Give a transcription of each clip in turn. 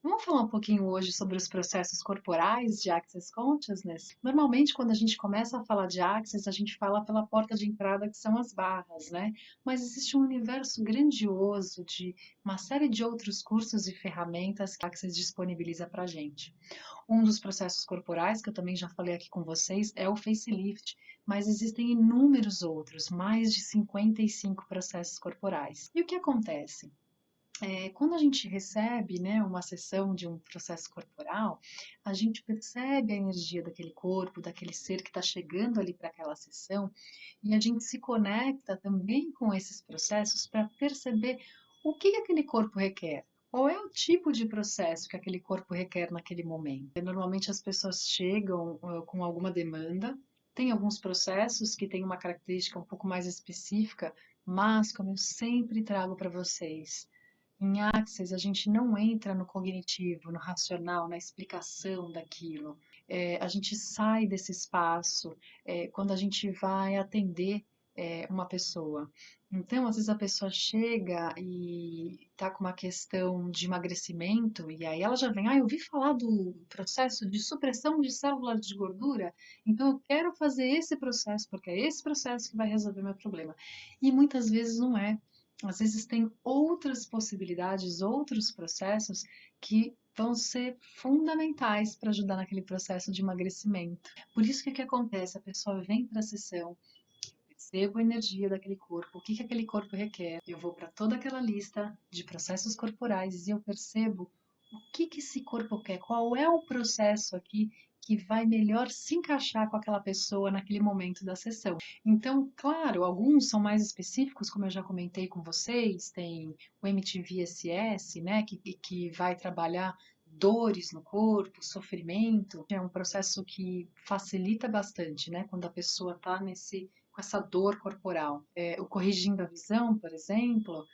Vamos falar um pouquinho hoje sobre os processos corporais de Access Consciousness? Normalmente, quando a gente começa a falar de Access, a gente fala pela porta de entrada, que são as barras, né? Mas existe um universo grandioso de uma série de outros cursos e ferramentas que a Access disponibiliza para a gente. Um dos processos corporais, que eu também já falei aqui com vocês, é o facelift, mas existem inúmeros outros, mais de 55 processos corporais. E o que acontece? Quando a gente recebe, né, uma sessão de um processo corporal, a gente percebe a energia daquele corpo, daquele ser que está chegando ali para aquela sessão, e a gente se conecta também com esses processos para perceber o que aquele corpo requer. Qual é o tipo de processo que aquele corpo requer naquele momento? Normalmente as pessoas chegam com alguma demanda, tem alguns processos que têm uma característica um pouco mais específica, mas como eu sempre trago para vocês, em Access, a gente não entra no cognitivo, no racional, na explicação daquilo. A gente sai desse espaço quando a gente vai atender uma pessoa. Então, às vezes a pessoa chega e está com uma questão de emagrecimento, e aí ela já vem, eu ouvi falar do processo de supressão de células de gordura, então eu quero fazer esse processo, porque é esse processo que vai resolver meu problema. E muitas vezes não é. Às vezes tem outras possibilidades, outros processos que vão ser fundamentais para ajudar naquele processo de emagrecimento. Por isso que acontece? A pessoa vem para a sessão, percebo a energia daquele corpo, o que aquele corpo requer. Eu vou para toda aquela lista de processos corporais e eu percebo o que esse corpo quer, qual é o processo aqui que vai melhor se encaixar com aquela pessoa naquele momento da sessão. Então, claro, alguns são mais específicos, como eu já comentei com vocês, tem o MTVSS, né, que vai trabalhar dores no corpo, sofrimento, é um processo que facilita bastante, né, quando a pessoa está com essa dor corporal. O corrigindo a visão, por exemplo,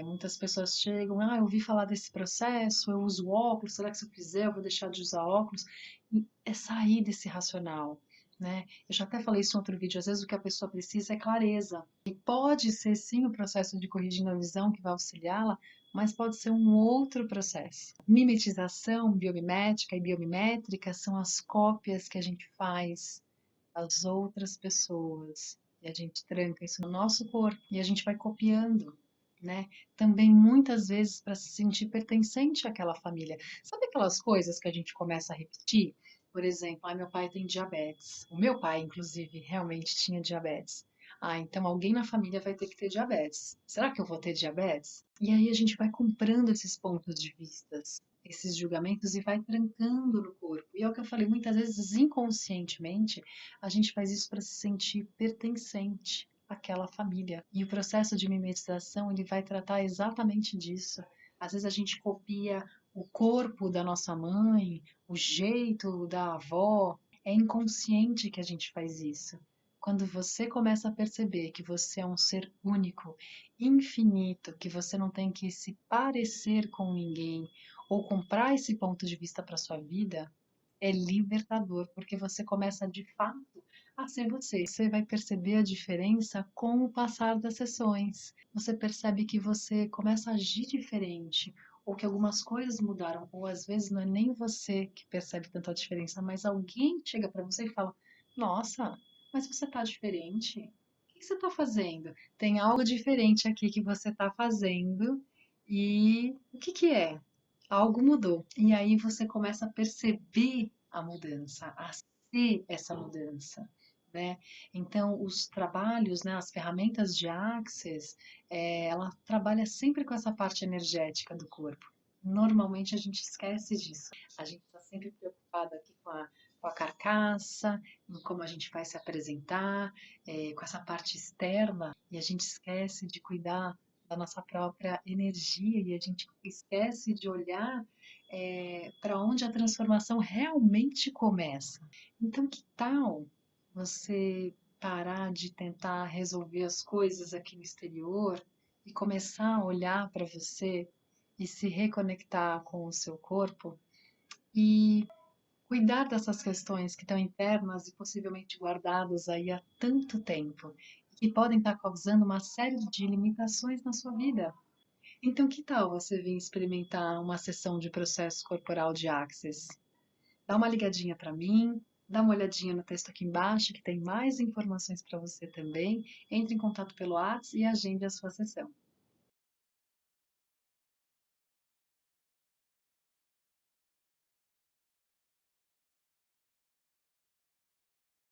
muitas pessoas chegam, eu ouvi falar desse processo, eu uso óculos, será que se eu fizer eu vou deixar de usar óculos? E é sair desse racional, né? Eu já até falei isso em outro vídeo, às vezes o que a pessoa precisa é clareza. E pode ser sim o processo de corrigindo a visão que vai auxiliá-la, mas pode ser um outro processo. Mimetização biomimética e biomimétrica são as cópias que a gente faz das outras pessoas. E a gente tranca isso no nosso corpo e a gente vai copiando, né? Também muitas vezes para se sentir pertencente àquela família. Sabe aquelas coisas que a gente começa a repetir? Por exemplo, meu pai tem diabetes. O meu pai, inclusive, realmente tinha diabetes. Então alguém na família vai ter que ter diabetes. Será que eu vou ter diabetes? E aí a gente vai comprando esses pontos de vistas, esses julgamentos e vai trancando no corpo. E é o que eu falei, muitas vezes inconscientemente, a gente faz isso para se sentir pertencente àquela família. E o processo de mimetização, ele vai tratar exatamente disso. Às vezes a gente copia o corpo da nossa mãe, o jeito da avó. É inconsciente que a gente faz isso. Quando você começa a perceber que você é um ser único, infinito, que você não tem que se parecer com ninguém ou comprar esse ponto de vista para sua vida, é libertador, porque você começa de fato a ser você. Você vai perceber a diferença com o passar das sessões. Você percebe que você começa a agir diferente, ou que algumas coisas mudaram, ou às vezes não é nem você que percebe tanta diferença, mas alguém chega para você e fala: Nossa, mas você está diferente. O que você está fazendo? Tem algo diferente aqui que você está fazendo. E o que é? Algo mudou. E aí você começa a perceber a mudança, a ser essa mudança, né? Então, os trabalhos, né, as ferramentas de Access, ela trabalha sempre com essa parte energética do corpo. Normalmente a gente esquece disso. A gente está sempre preocupado aqui com a carcaça, em como a gente vai se apresentar, com essa parte externa, e a gente esquece de cuidar da nossa própria energia e a gente esquece de olhar para onde a transformação realmente começa. Então, que tal você parar de tentar resolver as coisas aqui no exterior e começar a olhar para você e se reconectar com o seu corpo e cuidar dessas questões que estão internas e possivelmente guardadas aí há tanto tempo e que podem estar causando uma série de limitações na sua vida. Então, que tal você vir experimentar uma sessão de processo corporal de Access? Dá uma ligadinha para mim, dá uma olhadinha no texto aqui embaixo, que tem mais informações para você também. Entre em contato pelo WhatsApp e agende a sua sessão.